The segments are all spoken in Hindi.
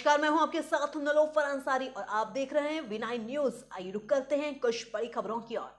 नमस्कार, मैं हूं आपके साथ नीलोफर अंसारी और आप देख रहे हैं V9 न्यूज। आइए रुक करते हैं कुछ बड़ी खबरों की ओर।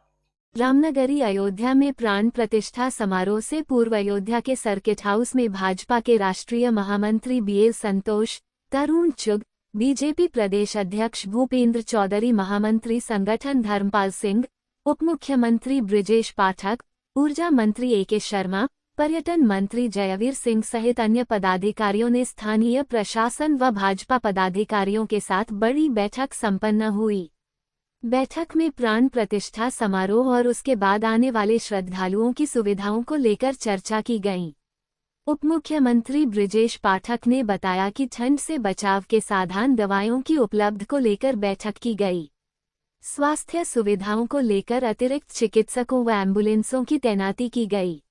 रामनगरी अयोध्या में प्राण प्रतिष्ठा समारोह से पूर्व अयोध्या के सर्किट हाउस में भाजपा के राष्ट्रीय महामंत्री BL संतोष, तरुण चुग, बीजेपी प्रदेश अध्यक्ष भूपेंद्र चौधरी, महामंत्री संगठन धर्मपाल सिंह, उप मुख्यमंत्री ब्रिजेश पाठक, ऊर्जा मंत्री AK शर्मा, पर्यटन मंत्री जयवीर सिंह सहित अन्य पदाधिकारियों ने स्थानीय प्रशासन व भाजपा पदाधिकारियों के साथ बड़ी बैठक संपन्न हुई। बैठक में प्राण प्रतिष्ठा समारोह और उसके बाद आने वाले श्रद्धालुओं की सुविधाओं को लेकर चर्चा की गई। उप मुख्यमंत्री ब्रिजेश पाठक ने बताया कि ठंड से बचाव के साधन दवाइयों की उपलब्ध को लेकर बैठक की गई। स्वास्थ्य सुविधाओं को लेकर अतिरिक्त चिकित्सकों व एम्बुलेंसों की तैनाती की गई।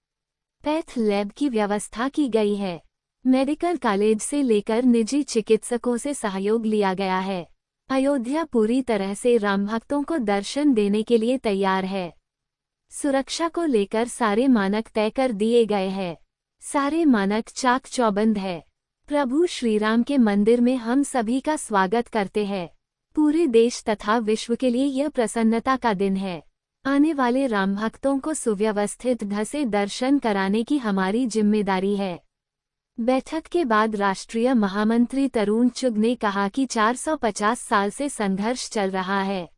पैथ लैब की व्यवस्था की गई है। मेडिकल कॉलेज से लेकर निजी चिकित्सकों से सहयोग लिया गया है। अयोध्या पूरी तरह से राम भक्तों को दर्शन देने के लिए तैयार है। सुरक्षा को लेकर सारे मानक तय कर दिए गए हैं। सारे मानक चाक चौबंद है। प्रभु श्रीराम के मंदिर में हम सभी का स्वागत करते हैं। पूरे देश तथा विश्व के लिए यह प्रसन्नता का दिन है। आने वाले राम भक्तों को सुव्यवस्थित ढंग से दर्शन कराने की हमारी जिम्मेदारी है। बैठक के बाद राष्ट्रीय महामंत्री तरुण चुग ने कहा कि 450 साल से संघर्ष चल रहा है।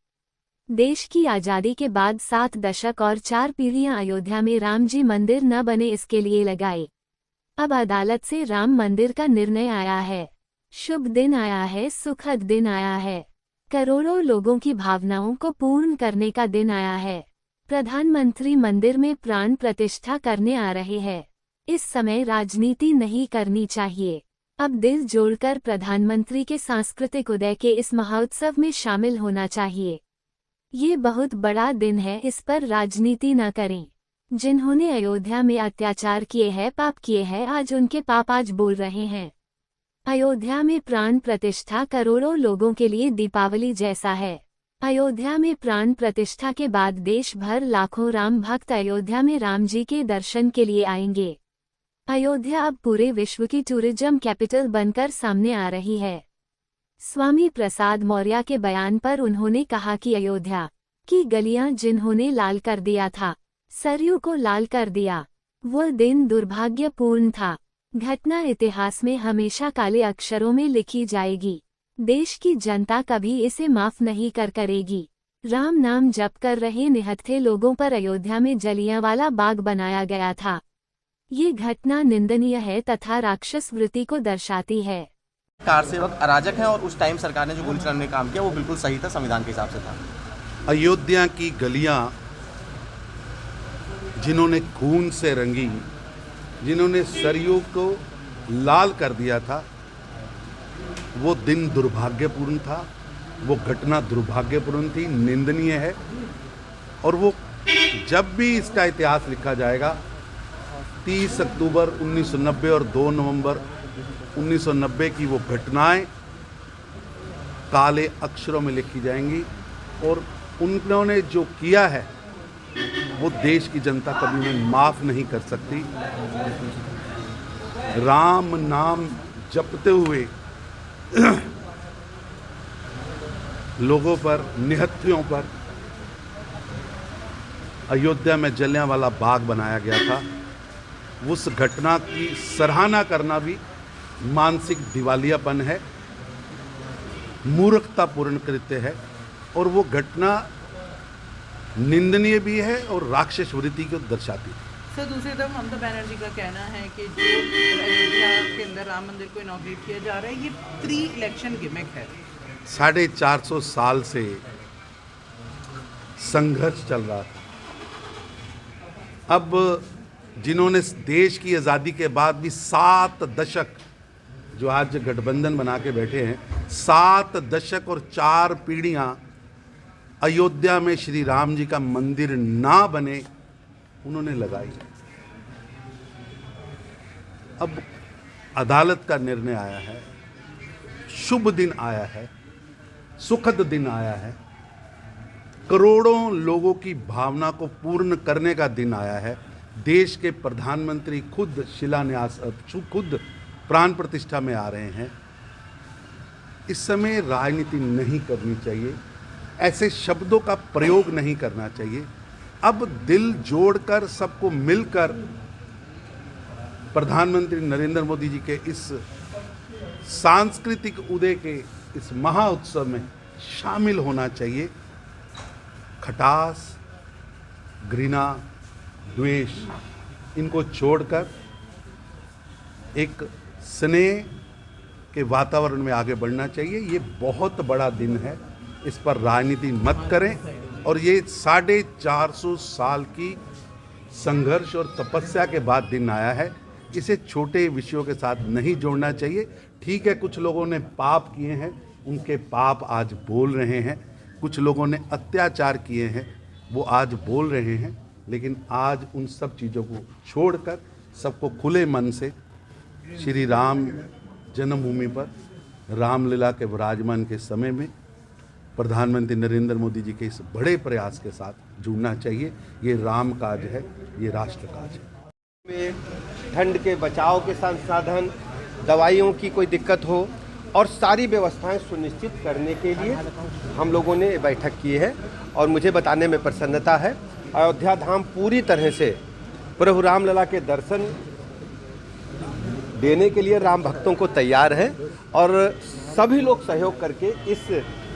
देश की आज़ादी के बाद 7 दशक और 4 पीढ़ियां अयोध्या में राम जी मंदिर न बने इसके लिए लगाई। अब अदालत से राम मंदिर का निर्णय आया है। शुभ दिन आया है, सुखद दिन आया है। करोड़ों लोगों की भावनाओं को पूर्ण करने का दिन आया है। प्रधानमंत्री मंदिर में प्राण प्रतिष्ठा करने आ रहे हैं। इस समय राजनीति नहीं करनी चाहिए। अब दिल जोड़कर प्रधानमंत्री के सांस्कृतिक उदय के इस महोत्सव में शामिल होना चाहिए। ये बहुत बड़ा दिन है, इस पर राजनीति न करें। जिन्होंने अयोध्या में अत्याचार किए हैं, पाप किए हैं, आज उनके पाप आज बोल रहे हैं। अयोध्या में प्राण प्रतिष्ठा करोड़ों लोगों के लिए दीपावली जैसा है। अयोध्या में प्राण प्रतिष्ठा के बाद देश भर लाखों राम भक्त अयोध्या में राम जी के दर्शन के लिए आएंगे। अयोध्या अब पूरे विश्व की टूरिज्म कैपिटल बनकर सामने आ रही है। स्वामी प्रसाद मौर्य के बयान पर उन्होंने कहा कि अयोध्या की गलियां जिन्होंने लाल कर दिया था, सरयू को लाल कर दिया, वह दिन दुर्भाग्यपूर्ण था। घटना इतिहास में हमेशा काले अक्षरों में लिखी जाएगी। देश की जनता कभी इसे माफ नहीं करेगी। राम नाम जप कर रहे निहत्थे लोगों पर अयोध्या में जलियांवाला बाग बनाया गया था। ये घटना निंदनीय है तथा राक्षस वृत्ति को दर्शाती है। कार सेवक अराजक हैं और उस टाइम सरकार ने जो गोली चलाने का काम किया वो बिल्कुल सही था, संविधान के हिसाब से था। अयोध्या की गलियां जिन्होंने खून से रंगी, जिन्होंने सरयू को लाल कर दिया था, वो दिन दुर्भाग्यपूर्ण था, वो घटना दुर्भाग्यपूर्ण थी, निंदनीय है। और वो जब भी इसका इतिहास लिखा जाएगा 30 अक्टूबर 1990 और 2 नवंबर 1990 की वो घटनाएं काले अक्षरों में लिखी जाएंगी। और उन्होंने जो किया है वो देश की जनता कभी उन्हें माफ नहीं कर सकती। राम नाम जपते हुए लोगों पर, निहत्थियों पर अयोध्या में जलियांवाला बाग बनाया गया था। उस घटना की सराहना करना भी मानसिक दिवालियापन है, मूर्खतापूर्ण कृत्य है। और वो घटना निंदनीय भी है और राक्षस वृत्ति को दर्शाती है। सर, दूसरी तरफ ममता बनर्जी का कहना है कि जो अयोध्या के अंदर राम मंदिर को इनॉग्रेट किया जा रहा है ये प्री इलेक्शन गिमिक है। 450 साल से संघर्ष चल रहा था। अब जिन्होंने देश की आज़ादी के बाद भी 7 दशक, जो आज गठबंधन बना के बैठे हैं, 7 दशक और 4 पीढ़ियां अयोध्या में श्री राम जी का मंदिर ना बने, उन्होंने लगाई। अब अदालत का निर्णय आया है, शुभ दिन आया है, सुखद दिन आया है, करोड़ों लोगों की भावना को पूर्ण करने का दिन आया है। देश के प्रधानमंत्री खुद शिलान्यास, खुद प्राण प्रतिष्ठा में आ रहे हैं। इस समय राजनीति नहीं करनी चाहिए, ऐसे शब्दों का प्रयोग नहीं करना चाहिए। अब दिल जोड़कर सबको मिलकर प्रधानमंत्री नरेंद्र मोदी जी के इस सांस्कृतिक उदय के इस महा उत्सव में शामिल होना चाहिए। खटास, घृणा, द्वेष इनको छोड़कर एक स्नेह के वातावरण में आगे बढ़ना चाहिए। ये बहुत बड़ा दिन है, इस पर राजनीति मत करें। और ये 450 साल की संघर्ष और तपस्या के बाद दिन आया है, इसे छोटे विषयों के साथ नहीं जोड़ना चाहिए। ठीक है, कुछ लोगों ने पाप किए हैं, उनके पाप आज बोल रहे हैं। कुछ लोगों ने अत्याचार किए हैं, वो आज बोल रहे हैं। लेकिन आज उन सब चीज़ों को छोड़कर सबको खुले मन से श्री राम जन्मभूमि पर रामलीला के विराजमान के समय में प्रधानमंत्री नरेंद्र मोदी जी के इस बड़े प्रयास के साथ जुड़ना चाहिए। ये राम काज है, ये राष्ट्र काज है। में ठंड के बचाव के संसाधन, दवाइयों की कोई दिक्कत हो और सारी व्यवस्थाएं सुनिश्चित करने के लिए हम लोगों ने बैठक की है। और मुझे बताने में प्रसन्नता है, अयोध्या धाम पूरी तरह से प्रभु रामलला के दर्शन देने के लिए राम भक्तों को तैयार है। और सभी लोग सहयोग करके इस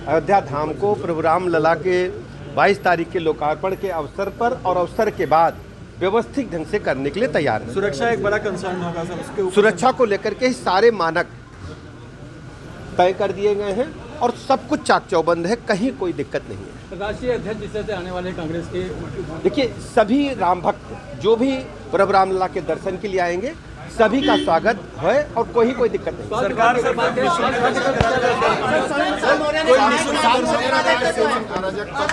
अयोध्या धाम को प्रभु रामलला के 22 तारीख के लोकार्पण के अवसर पर और अवसर के बाद व्यवस्थित ढंग से करने के लिए तैयार है। सुरक्षा एक बड़ा कंसर्न होगा सर, उसके ऊपर सुरक्षा को लेकर के सारे मानक तय कर दिए गए हैं और सब कुछ चाक चौबंद है, कहीं कोई दिक्कत नहीं है। राष्ट्रीय अध्यक्ष जिससे से आने वाले कांग्रेस के देखिए, सभी राम भक्त जो भी प्रभु रामलला के दर्शन के लिए आएंगे सभी का स्वागत है और कोई दिक्कत नहीं। सरकार से बात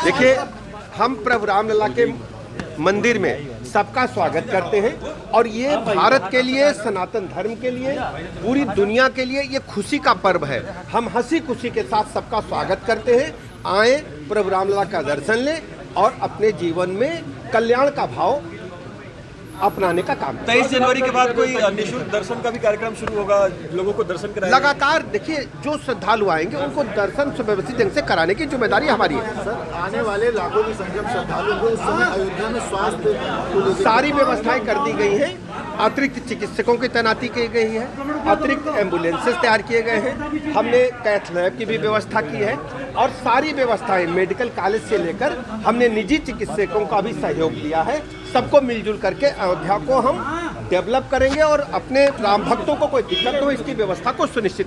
देखिए, हम प्रभु रामलला के मंदिर में सबका स्वागत करते हैं और ये भारत के लिए, सनातन धर्म के लिए, पूरी दुनिया के लिए ये खुशी का पर्व है। हम हंसी खुशी के साथ सबका स्वागत करते हैं। आए, प्रभु रामलला का दर्शन लें और अपने जीवन में कल्याण का भाव अपनाने का काम। 23 जनवरी के बाद कोई निःशुल्क दर्शन का भी कार्यक्रम शुरू होगा, लोगों को दर्शन कराएंगे लगातार। देखिए, जो श्रद्धालु आएंगे उनको दर्शन सुव्यवस्थित ढंग से कराने की जिम्मेदारी हमारी है। सर, आने वाले लाखों की संख्या में श्रद्धालु को उस समय अयोध्या में स्वास्थ्य सारी व्यवस्थाएं कर दी गई हैं। अतिरिक्त चिकित्सकों की तैनाती की गई है, अतिरिक्त एम्बुलेंसेस तैयार किए गए हैं, हमने कैथ लैब की भी व्यवस्था की है और सारी व्यवस्थाएं मेडिकल कॉलेज से लेकर हमने निजी चिकित्सकों का भी सहयोग लिया है। सबको मिलजुल करके अयोध्या को हम डेवलप करेंगे और अपने राम भक्तों को कोई दिक्कत न हो इसकी व्यवस्था को सुनिश्चित